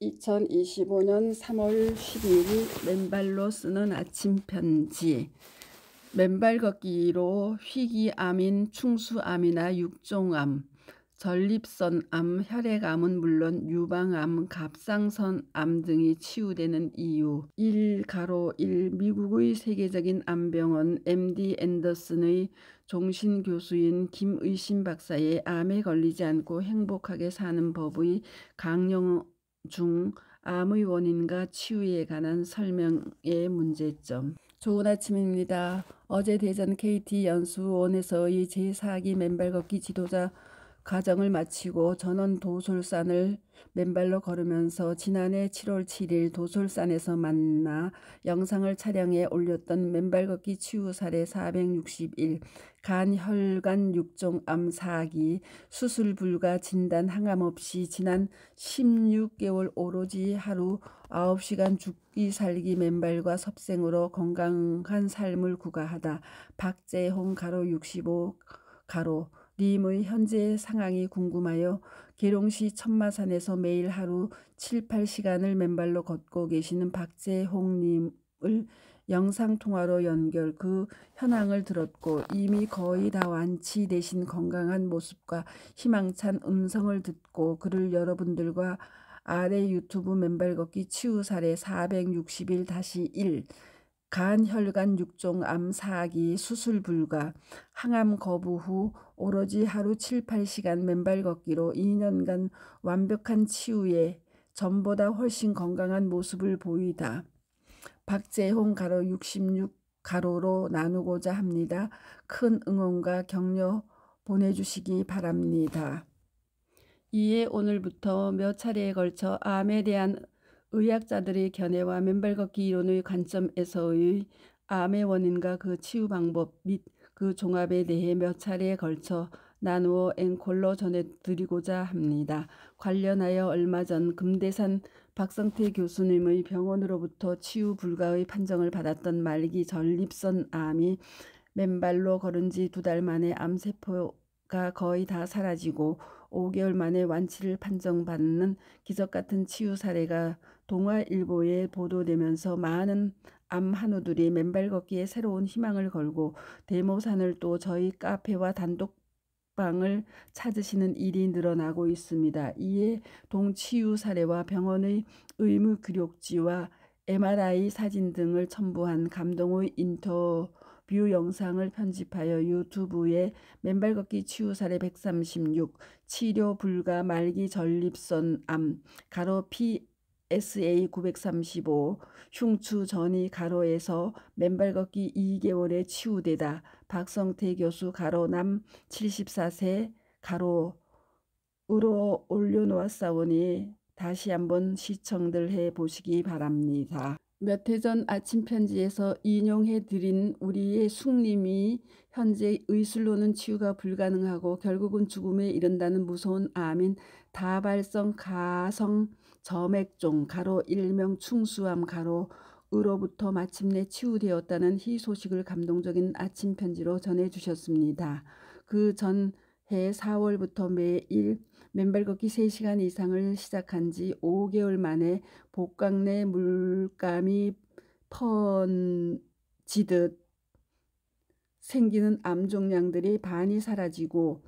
2025년 3월 12일 맨발로 쓰는 아침 편지. 맨발 걷기로 희귀암인 충수암이나 육종암, 전립선암, 혈액암은 물론 유방암, 갑상선암 등이 치유되는 이유. 1 미국의 세계적인 암병원 MD 앤더슨의 종신교수인 김의신 박사의 암에 걸리지 않고 행복하게 사는 법의 강령 중 암의 원인과 치유에 관한 설명의 문제점. 좋은 아침입니다. 어제 대전 KT 연수원에서의 제4기 맨발 걷기 지도자 과정을 마치고 전원 도솔산을 맨발로 걸으면서 지난해 7월 7일 도솔산에서 만나 영상을 촬영해 올렸던 맨발 걷기 치유 사례 461, 간, 혈관, 육종암 4기, 수술 불가, 진단 항암 없이 지난 16개월 오로지 하루 9시간 죽기 살기 맨발과 섭생으로 건강한 삶을 구가하다. 박재홍 가로 65 가로 님의 현재 상황이 궁금하여 계룡시 천마산에서 매일 하루 7, 8시간을 맨발로 걷고 계시는 박재홍 님을 영상통화로 연결. 그 현황을 들었고 이미 거의 다 완치되신 건강한 모습과 희망찬 음성을 듣고 그를 여러분들과 아래 유튜브 맨발 걷기 치유 사례 461-1 간, 혈관, 육종암 4기, 수술 불가, 항암 거부 후 오로지 하루 7, 8시간 맨발 걷기로 2년간 완벽한 치유에 전보다 훨씬 건강한 모습을 보이다. 박재홍 가로 66 가로로 나누고자 합니다. 큰 응원과 격려 보내주시기 바랍니다. 이에 오늘부터 몇 차례에 걸쳐 암에 대한 의학자들의 견해와 맨발 걷기 이론의 관점에서의 암의 원인과 그 치유 방법 및 그 종합에 대해 몇 차례에 걸쳐 나누어 앵콜로 전해드리고자 합니다. 관련하여 얼마 전 금대산 박성태 교수님의 병원으로부터 치유 불가의 판정을 받았던 말기 전립선 암이 맨발로 걸은 지 2달 만에 암세포가 거의 다 사라지고 5개월 만에 완치를 판정받는 기적같은 치유 사례가 동아일보에 보도되면서 많은 암 한우들이 맨발 걷기에 새로운 희망을 걸고 대모산을 또 저희 카페와 단독방을 찾으시는 일이 늘어나고 있습니다. 이에 동치유 사례와 병원의 의무 기록지와 MRI 사진 등을 첨부한 감동의 인터뷰 영상을 편집하여 유튜브에 맨발 걷기 치유 사례 136, 치료 불가 말기 전립선암 가로 PSA 935, 흉추 전이 가로에서 맨발 걷기 2개월에 치유되다. 박성태 교수 가로 남 74세 가로으로 올려놓았사오니 다시 한번 시청들 해보시기 바랍니다. 몇 해 전 아침 편지에서 인용해드린 우리의 숙님이 현재 의술로는 치유가 불가능하고 결국은 죽음에 이른다는 무서운 암인 다발성 가성 점액종 가로 일명 충수암 가로으로부터 마침내 치유되었다는 희소식을 감동적인 아침 편지로 전해주셨습니다. 그 전해 4월부터 매일 맨발 걷기 3시간 이상을 시작한 지 5개월 만에 복강 내 물감이 퍼지듯 생기는 암 종양들이 반이 사라지고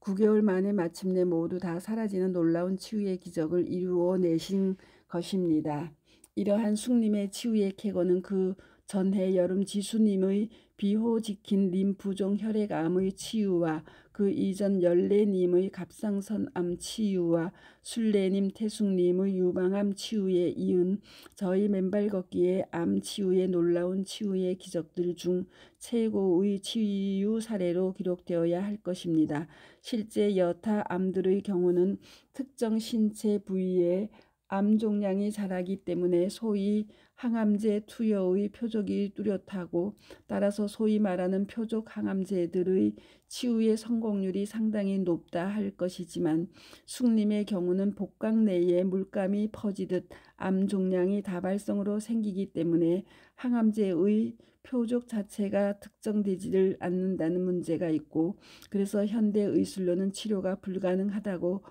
9개월 만에 마침내 모두 다 사라지는 놀라운 치유의 기적을 이루어내신 것입니다. 이러한 숙님의 치유의 쾌거는 그 전해 여름 지수님의 비호직힌 림프종 혈액암의 치유와 그 이전 열래님의 갑상선암 치유와 순례님 태숙님의 유방암 치유에 이은 저희 맨발 걷기의 암 치유의 놀라운 치유의 기적들 중 최고의 치유 사례로 기록되어야 할 것입니다. 실제 여타 암들의 경우는 특정 신체 부위에 암 종양이 자라기 때문에 소위 항암제 투여의 표적이 뚜렷하고 따라서 소위 말하는 표적 항암제들의 치유의 성공률이 상당히 높다 할 것이지만 숙님의 경우는 복강 내에 물감이 퍼지듯 암 종양이 다발성으로 생기기 때문에 항암제의 표적 자체가 특정되지를 않는다는 문제가 있고 그래서 현대 의술로는 치료가 불가능하다고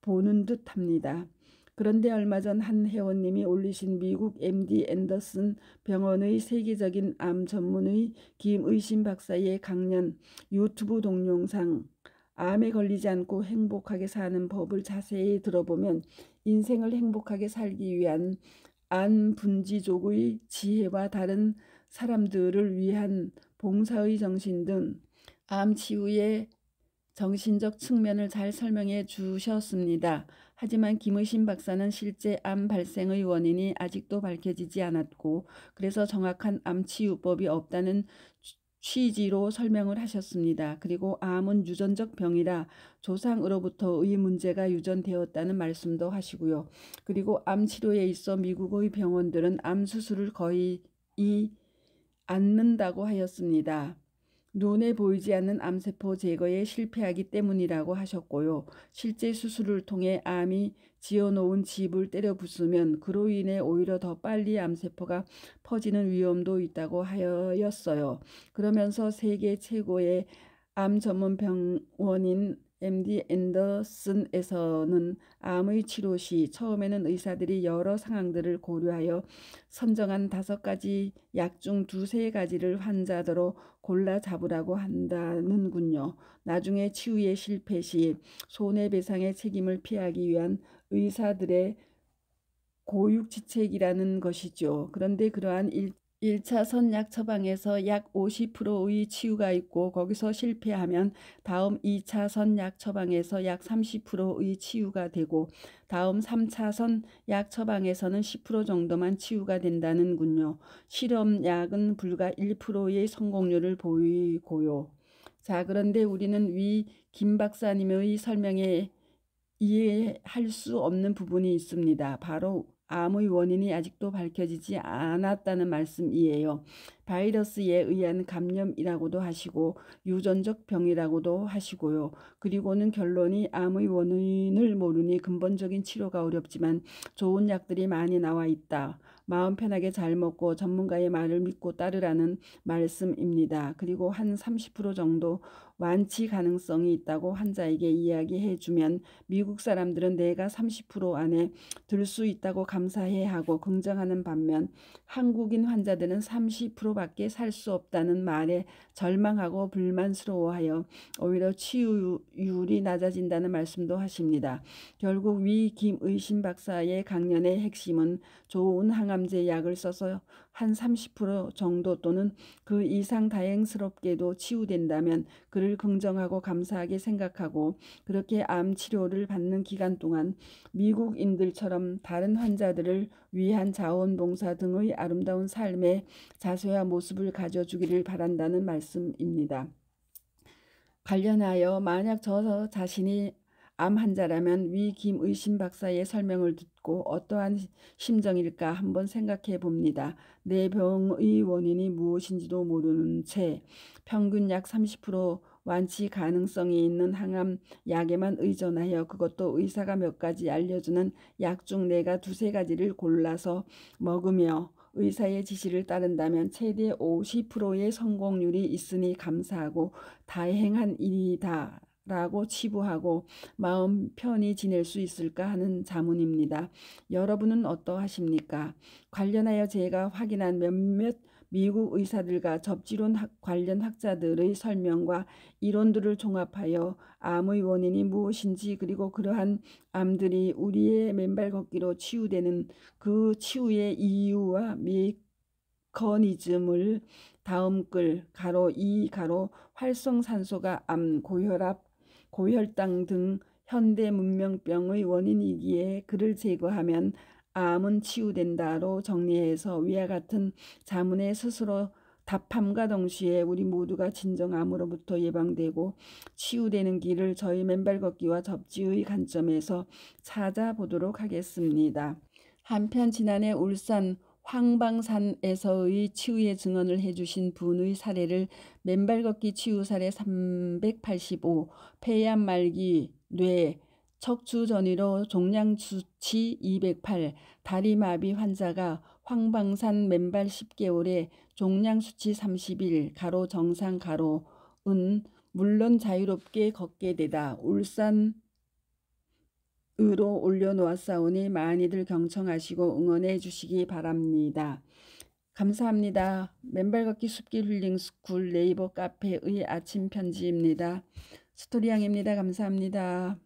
보는 듯합니다. 그런데 얼마 전 한 회원님이 올리신 미국 MD 앤더슨 병원의 세계적인 암 전문의 김의신 박사의 강연 유튜브 동영상 암에 걸리지 않고 행복하게 사는 법을 자세히 들어보면 인생을 행복하게 살기 위한 안분지족의 지혜와 다른 사람들을 위한 봉사의 정신 등 암 치유의 정신적 측면을 잘 설명해 주셨습니다. 하지만 김의신 박사는 실제 암 발생의 원인이 아직도 밝혀지지 않았고 그래서 정확한 암 치유법이 없다는 취지로 설명을 하셨습니다. 그리고 암은 유전적 병이라 조상으로부터의 문제가 유전되었다는 말씀도 하시고요. 그리고 암 치료에 있어 미국의 병원들은 암 수술을 거의 않는다고 하였습니다. 눈에 보이지 않는 암세포 제거에 실패하기 때문이라고 하셨고요. 실제 수술을 통해 암이 지어놓은 집을 때려 부수면 그로 인해 오히려 더 빨리 암세포가 퍼지는 위험도 있다고 하였어요. 그러면서 세계 최고의 암 전문 병원인 MD 앤더슨에서는 암의 치료 시 처음에는 의사들이 여러 상황들을 고려하여 선정한 5가지 약 중 2~3가지를 환자대로 골라 잡으라고 한다는군요. 나중에 치유의 실패 시 손해배상의 책임을 피하기 위한 의사들의 고육지책이라는 것이죠. 그런데 그러한 1차선 약 처방에서 약 50%의 치유가 있고 거기서 실패하면 다음 2차선 약 처방에서 약 30%의 치유가 되고 다음 3차선 약 처방에서는 10% 정도만 치유가 된다는군요. 실험약은 불과 1%의 성공률을 보이고요. 자, 그런데 우리는 위 김 박사님의 설명에 이해할 수 없는 부분이 있습니다. 바로 암의 원인이 아직도 밝혀지지 않았다는 말씀이에요. 바이러스에 의한 감염이라고도 하시고 유전적 병이라고도 하시고요. 그리고는 결론이 암의 원인을 모르니 근본적인 치료가 어렵지만 좋은 약들이 많이 나와 있다. 마음 편하게 잘 먹고 전문가의 말을 믿고 따르라는 말씀입니다. 그리고 한 30% 정도 완치 가능성이 있다고 환자에게 이야기해주면 미국 사람들은 내가 30% 안에 들 수 있다고 감사해하고 긍정하는 반면 한국인 환자들은 30%밖에 살 수 없다는 말에 절망하고 불만스러워하여 오히려 치유율이 낮아진다는 말씀도 하십니다. 결국 위 김의신 박사의 강연의 핵심은 좋은 항암제 약을 써서 한 30% 정도 또는 그 이상 다행스럽게도 치유된다면 그를 긍정하고 감사하게 생각하고 그렇게 암 치료를 받는 기간 동안 미국인들처럼 다른 환자들을 위한 자원봉사 등의 아름다운 삶의 자세와 모습을 가져주기를 바란다는 말씀입니다. 관련하여 만약 저 자신이 암 환자라면 위 김의신 박사의 설명을 듣고 어떠한 심정일까 한번 생각해 봅니다. 내 병의 원인이 무엇인지도 모르는 채 평균 약 30% 완치 가능성이 있는 항암 약에만 의존하여 그것도 의사가 몇 가지 알려주는 약 중 내가 2~3가지를 골라서 먹으며 의사의 지시를 따른다면 최대 50%의 성공률이 있으니 감사하고 다행한 일이다 라고 치부하고 마음 편히 지낼 수 있을까 하는 자문입니다. 여러분은 어떠하십니까? 관련하여 제가 확인한 몇몇 미국 의사들과 접지론 관련 학자들의 설명과 이론들을 종합하여 암의 원인이 무엇인지 그리고 그러한 암들이 우리의 맨발 걷기로 치유되는 그 치유의 이유와 메커니즘을 다음 글 가로 2 가로 활성산소가 암, 고혈압, 고혈당 등 현대 문명병의 원인이기에 그를 제거하면 암은 치유된다로 정리해서 위와 같은 자문에 스스로 답함과 동시에 우리 모두가 진정암으로부터 예방되고 치유되는 길을 저희 맨발 걷기와 접지의 관점에서 찾아보도록 하겠습니다. 한편 지난해 울산 황방산에서의 치유의 증언을 해주신 분의 사례를 맨발 걷기 치유 사례 385, 폐암 말기, 뇌, 척추 전이로 종양 수치 208, 다리 마비 환자가 황방산 맨발 10개월에 종양 수치 31, 가로 정상 가로은 물론 자유롭게 걷게 되다. 울산 으로 올려놓았사오니 많이들 경청하시고 응원해 주시기 바랍니다. 감사합니다. 맨발 걷기 숲길 힐링 스쿨 네이버 카페의 아침 편지입니다. 스토리양입니다. 감사합니다.